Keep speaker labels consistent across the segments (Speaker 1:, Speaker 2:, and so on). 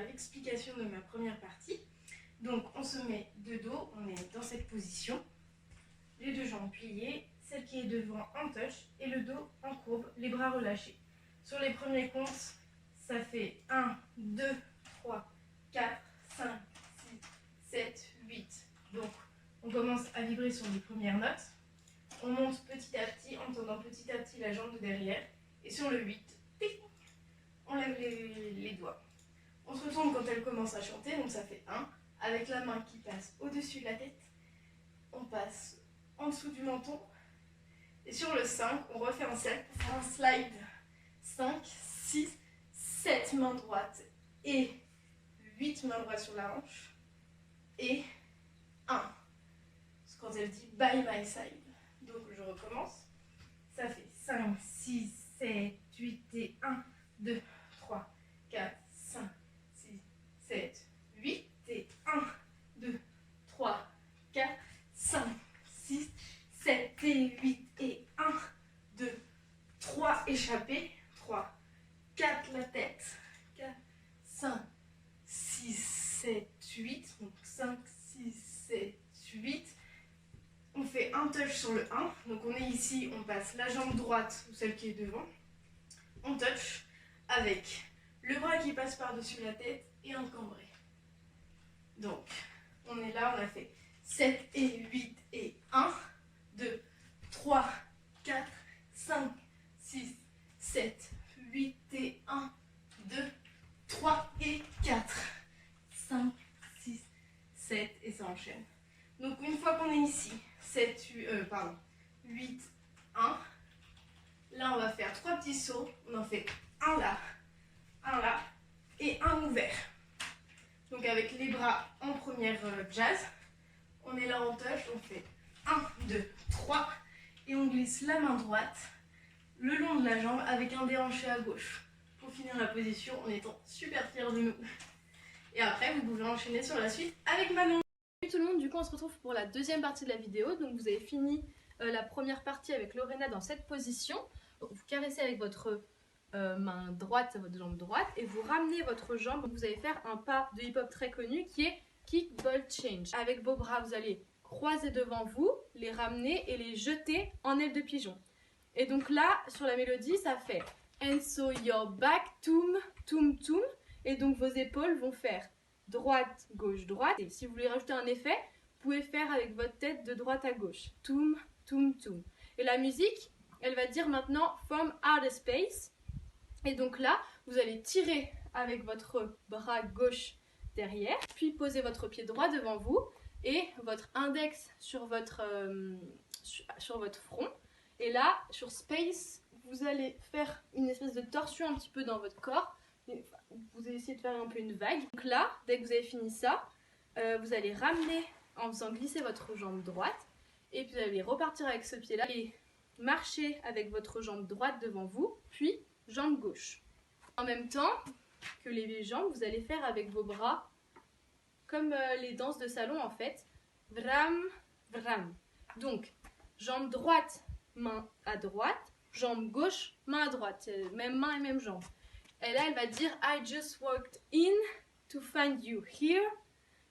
Speaker 1: faire l'explication de ma première partie. Donc on se met de dos, on est dans cette position, les deux jambes pliées, celle qui est devant en touch et le dos en courbe, les bras relâchés. Sur les premiers comptes, ça fait 1, 2, 3, 4, 5, 6, 7, 8. Donc on commence à vibrer sur les premières notes. On monte petit à petit en tendant petit à petit la jambe de derrière. Et sur le 8, on lève les doigts. On se retourne quand elle commence à chanter, donc ça fait 1. Avec la main qui passe au-dessus de la tête, on passe en dessous du menton. Et sur le 5, on refait un cercle pour faire un slide. 5, 6, 7 mains droites et 8 mains droites sur la hanche. Et 1. C'est quand elle dit by my side. Donc je recommence. Ça fait 5, 6, 7, 8 et 1, 2, 3, 4, 5, 6, 7, 8 et 1, 2, 3, 4, 5, 6, 7 et 8 et 1, 2, 3, échappé, 3, 4 la tête, 4, 5, 6, 7, 8, donc 5, 6, 7, 8. On fait un touch sur le 1, donc on est ici, on passe la jambe droite ou celle qui est devant. On touch avec le bras qui passe par-dessus la tête et un cambré. Donc, on est là, on a fait 7 et 8 et 1, 2, 3, 4, 5, 6, 7, 8 et 1, 2, 3 et 4, 5, 6, 7 et ça enchaîne. Donc une fois qu'on est ici, 8, 1, là on va faire 3 petits sauts, on en fait un là et un ouvert. Donc avec les bras en première jazz, on est là en touch, on fait 1, 2, 3 et on glisse la main droite le long de la jambe avec un déhanché à gauche pour finir la position en étant super fiers de nous. Et après vous pouvez enchaîner sur la suite avec Manon.
Speaker 2: Salut tout le monde, du coup on se retrouve pour la deuxième partie de la vidéo. Donc vous avez fini la première partie avec Lorena dans cette position. Donc, vous caressez avec votre main droite, votre jambe droite, et vous ramenez votre jambe. Vous allez faire un pas de hip-hop très connu qui est kick ball change. Avec vos bras, vous allez croiser devant vous, les ramener et les jeter en aile de pigeon. Et donc là, sur la mélodie, ça fait and so your back, toum, toum, toum. Et donc vos épaules vont faire droite, gauche, droite. Et si vous voulez rajouter un effet, vous pouvez faire avec votre tête de droite à gauche. Toum, toum, toum. Et la musique, elle va dire maintenant from outer space. Et donc là, vous allez tirer avec votre bras gauche derrière, puis poser votre pied droit devant vous et votre index sur votre front. Et là, sur space, vous allez faire une espèce de torsion un petit peu dans votre corps. Vous allez essayer de faire un peu une vague. Donc là, dès que vous avez fini ça, vous allez ramener en faisant glisser votre jambe droite. Et puis vous allez repartir avec ce pied-là et marcher avec votre jambe droite devant vous, puis jambe gauche. En même temps que les jambes, vous allez faire avec vos bras, comme les danses de salon en fait. Vram, vram. Donc, jambe droite, main à droite. Jambe gauche, main à droite. Même main et même jambe. Et là, elle va dire I just walked in to find you here.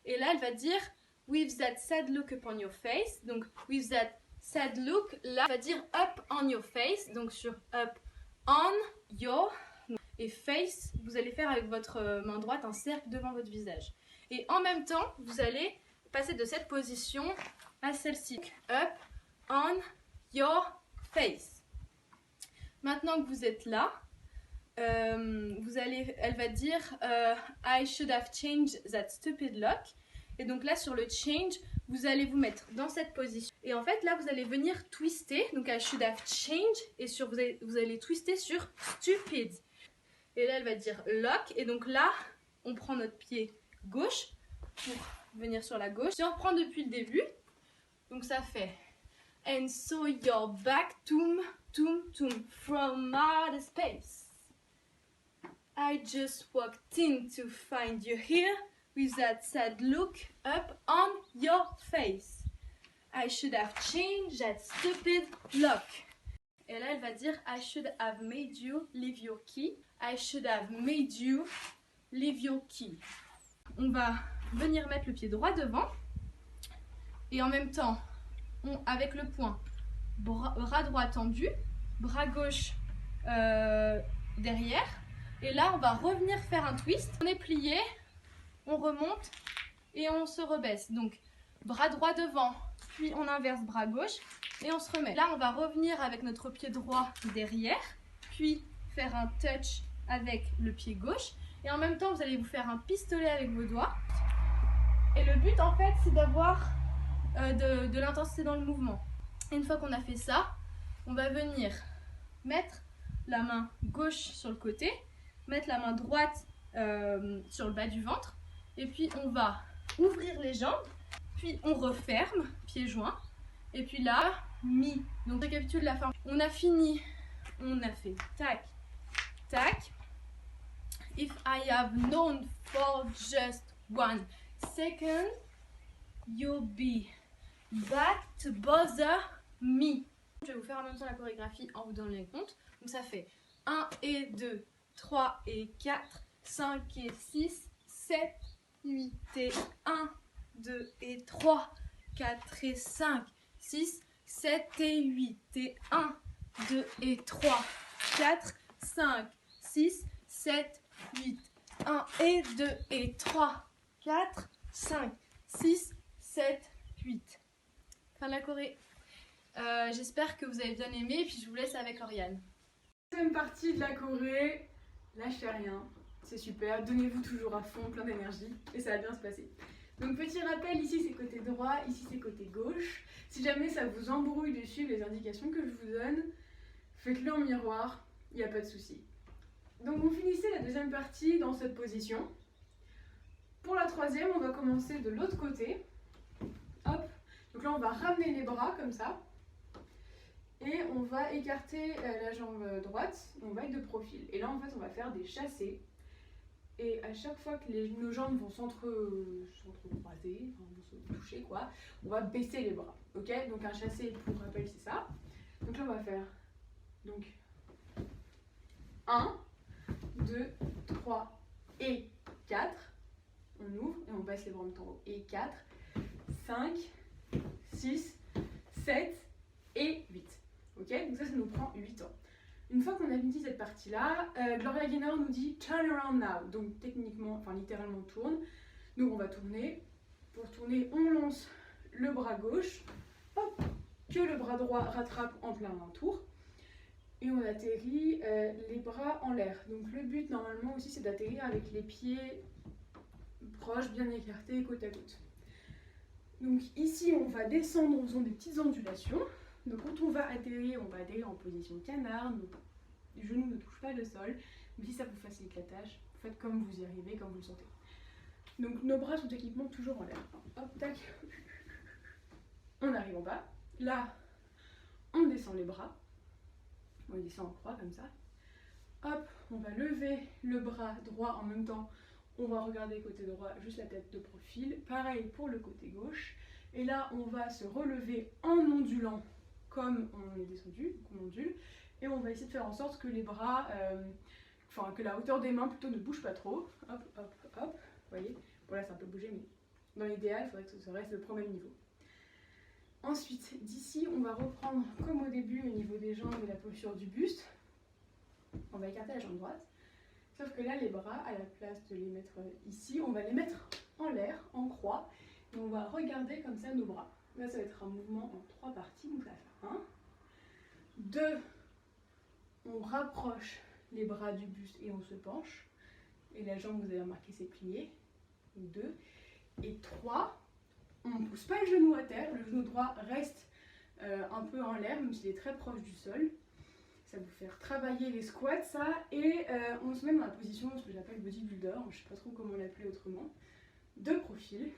Speaker 2: Et là, elle va dire with that sad look upon your face. Donc, with that sad look, là, elle va dire up on your face. Donc, sur up on your et face, vous allez faire avec votre main droite un cercle devant votre visage. Et en même temps, vous allez passer de cette position à celle-ci. Up on your face. Maintenant que vous êtes là, elle va dire I should have changed that stupid lock. Et donc là sur le change, vous allez vous mettre dans cette position. Et en fait là vous allez venir twister. Donc I should have changed. Et vous allez twister sur stupid. Et là elle va dire lock. Et donc là on prend notre pied gauche pour venir sur la gauche. Si on reprend depuis le début, donc ça fait and so your back toum toum toum from outer space. I just walked in to find you here with that sad look up on your face. I should have changed that stupid lock. Et là, elle va dire I should have made you leave your key. I should have made you Levioki. On va venir mettre le pied droit devant et en même temps, avec le poing, bras droit tendu, bras gauche derrière. Et là, on va revenir faire un twist. On est plié, on remonte et on se rebaisse. Donc, bras droit devant, puis on inverse bras gauche et on se remet. Là, on va revenir avec notre pied droit derrière, puis faire un touch avec le pied gauche. Et en même temps, vous allez vous faire un pistolet avec vos doigts. Et le but, en fait, c'est d'avoir de l'intensité dans le mouvement. Et une fois qu'on a fait ça, on va venir mettre la main gauche sur le côté, mettre la main droite sur le bas du ventre. Et puis, on va ouvrir les jambes. Puis, on referme, pieds joints. Et puis là, mi. Donc, récapitule la fin. On a fini. On a fait tac, tac. If I have known for just 1 second, you'll be back to bother me. Je vais vous faire en même temps la chorégraphie en vous donnant les comptes. Donc ça fait 1 et 2, 3 et 4, 5 et 6, 7, 8 et 1, 2 et 3, 4 et 5, 6, 7 et 8 et 1, 2 et 3, 4, 5, 6, 7, 8, 1 et 2 et 3, 4, 5, 6, 7, 8. Fin de la choré. J'espère que vous avez bien aimé, puis je vous laisse avec Lauriane.
Speaker 3: Deuxième partie de la choré, lâchez rien, c'est super, donnez-vous toujours à fond, plein d'énergie, et ça va bien se passer. Donc petit rappel, ici c'est côté droit, ici c'est côté gauche. Si jamais ça vous embrouille de suivre les indications que je vous donne, faites-le en miroir, il n'y a pas de souci. Donc vous finissez la deuxième partie dans cette position. Pour la troisième, on va commencer de l'autre côté. Hop. Donc là, on va ramener les bras comme ça. Et on va écarter la jambe droite. On va être de profil. Et là, en fait, on va faire des chassés. Et à chaque fois que nos jambes vont s'entrecroiser, vont se toucher, quoi, on va baisser les bras. Ok? Donc un chassé, pour rappel, c'est ça. Donc là, on va faire 1, 2, 3 et 4. On ouvre et on baisse les bras en même temps. Et 4, 5, 6, 7 et 8. Ok? Donc ça nous prend 8 ans. Une fois qu'on a fini cette partie-là, Gloria Gaynor nous dit turn around now. Donc techniquement, enfin littéralement tourne. Donc on va tourner. Pour tourner, on lance le bras gauche. Hop, que le bras droit rattrape en plein tour. Et on atterrit les bras en l'air. Donc le but normalement aussi c'est d'atterrir avec les pieds proches, bien écartés, côte à côte. Donc ici on va descendre en faisant des petites ondulations. Donc quand on va atterrir en position canard, nos genoux ne touchent pas le sol. Mais si ça vous facilite la tâche, faites comme vous y arrivez, comme vous le sentez. Donc nos bras sont équipement toujours en l'air. Hop, tac. On arrive en bas. Là, on descend les bras. On les descend en croix comme ça. Hop, on va lever le bras droit en même temps. On va regarder côté droit, juste la tête de profil. Pareil pour le côté gauche. Et là, on va se relever en ondulant comme on est descendu, donc on ondule. Et on va essayer de faire en sorte que les bras, que la hauteur des mains plutôt ne bouge pas trop. Hop, hop, hop. Vous voyez, bon là c'est un peu bougé, mais dans l'idéal, il faudrait que ça reste le même niveau. Ensuite, d'ici, on va reprendre comme au début au niveau des jambes et la posture du buste. On va écarter la jambe droite. Sauf que là, les bras, à la place de les mettre ici, on va les mettre en l'air, en croix. Et on va regarder comme ça nos bras. Là, ça va être un mouvement en 3 parties. Donc ça va faire 1, 2, on rapproche les bras du buste et on se penche. Et la jambe, vous avez remarqué, c'est plié. 2. Et 3, on ne pousse pas le genou à terre. Le genou droit reste un peu en l'air, même s'il est très proche du sol. Ça va vous faire travailler les squats, ça. Et on se met dans la position, ce que j'appelle bodybuilder. Je ne sais pas trop comment l'appeler autrement. De profil.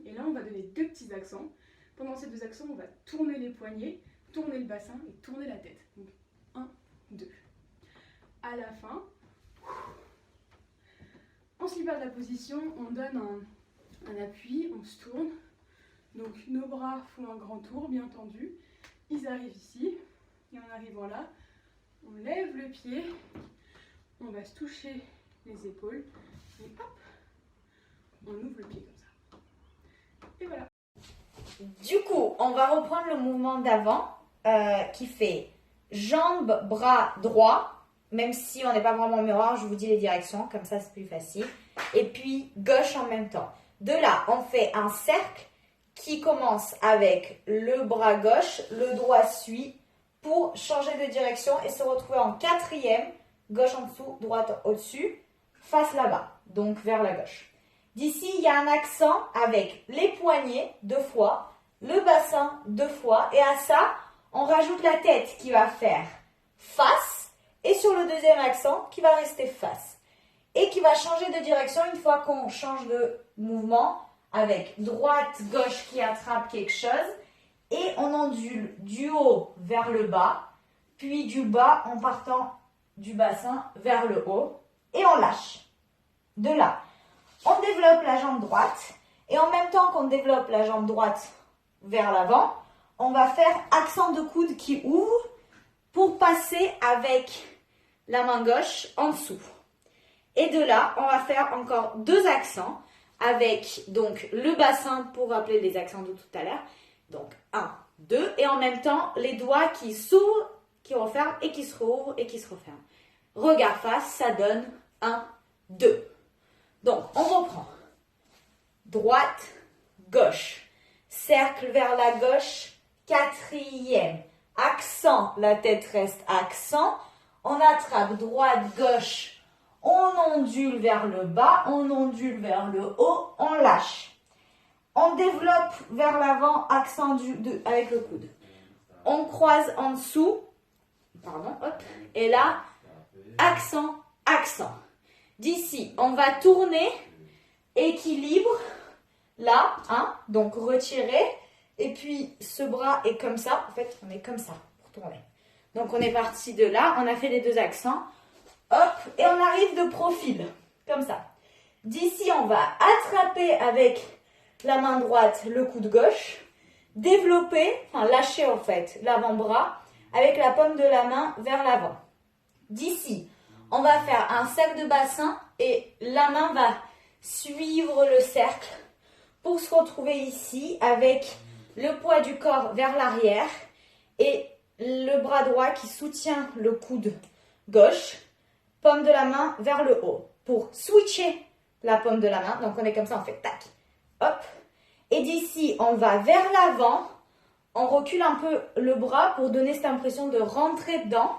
Speaker 3: Et là, on va donner 2 petits accents. Pendant ces 2 accents, on va tourner les poignets, tourner le bassin et tourner la tête. Donc 1, 2. À la fin, on se libère de la position, on donne un appui, on se tourne. Donc nos bras font un grand tour, bien tendu. Ils arrivent ici. Et en arrivant là, on lève le pied. On va se toucher les épaules. Et hop, on ouvre le pied comme ça. Et voilà.
Speaker 4: Du coup, on va reprendre le mouvement d'avant qui fait jambes, bras droit. Même si on n'est pas vraiment au miroir, je vous dis les directions, comme ça c'est plus facile. Et puis gauche en même temps. De là, on fait un cercle qui commence avec le bras gauche, le droit suit pour changer de direction et se retrouver en quatrième, gauche en dessous, droite au-dessus, face là-bas, donc vers la gauche. D'ici, il y a un accent avec les poignets 2 fois, le bassin 2 fois et à ça, on rajoute la tête qui va faire face et sur le deuxième accent qui va rester face et qui va changer de direction une fois qu'on change de mouvement avec droite, gauche qui attrape quelque chose et on ondule du haut vers le bas, puis du bas en partant du bassin vers le haut et on lâche. De là, on développe la jambe droite et en même temps qu'on développe la jambe droite vers l'avant, on va faire accent de coude qui ouvre pour passer avec la main gauche en dessous. Et de là, on va faire encore 2 accents avec donc le bassin pour rappeler les accents de tout à l'heure. Donc 1, 2 et en même temps les doigts qui s'ouvrent, qui referment et qui se rouvrent et qui se referment. Regard face, ça donne 1, 2. Donc on reprend. Droite, gauche. Cercle vers la gauche, quatrième. Accent, la tête reste accent. On attrape droite, gauche. On ondule vers le bas, on ondule vers le haut, on lâche. On développe vers l'avant, accent avec le coude. On croise en dessous, et là, accent, accent. D'ici, on va tourner, équilibre, là, donc retirer, et puis ce bras est comme ça, en fait, on est comme ça pour tourner. Donc on est parti de là, on a fait les 2 accents. Hop, et on arrive de profil, comme ça. D'ici, on va attraper avec la main droite le coude gauche, développer, lâcher en fait l'avant-bras avec la paume de la main vers l'avant. D'ici, on va faire un cercle de bassin et la main va suivre le cercle pour se retrouver ici avec le poids du corps vers l'arrière et le bras droit qui soutient le coude gauche. Paume de la main vers le haut pour switcher la paume de la main. Donc on est comme ça, on fait tac, hop. Et d'ici, on va vers l'avant. On recule un peu le bras pour donner cette impression de rentrer dedans.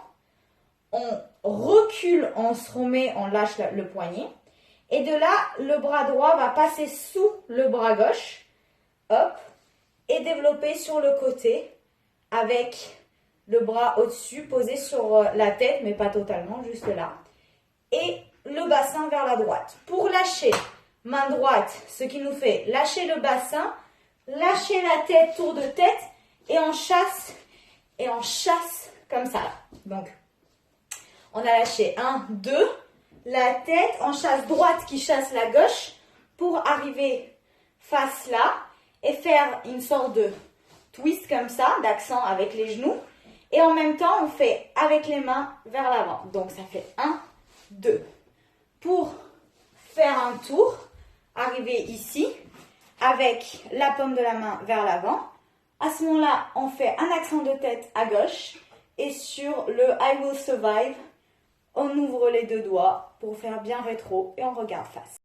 Speaker 4: On recule, on se remet, on lâche le poignet. Et de là, le bras droit va passer sous le bras gauche. Hop. Et développer sur le côté avec le bras au-dessus, posé sur la tête, mais pas totalement, juste là. Et le bassin vers la droite. Pour lâcher, main droite, ce qui nous fait lâcher le bassin, lâcher la tête, tour de tête, et on chasse comme ça. Là. Donc, on a lâché 1, 2, la tête, on chasse droite qui chasse la gauche pour arriver face là et faire une sorte de twist comme ça, d'accent avec les genoux. Et en même temps, on fait avec les mains vers l'avant. Donc, ça fait 1, 2. Pour faire un tour, arriver ici avec la paume de la main vers l'avant. À ce moment-là, on fait un accent de tête à gauche et sur le I will survive, on ouvre les 2 doigts pour faire bien rétro et on regarde face.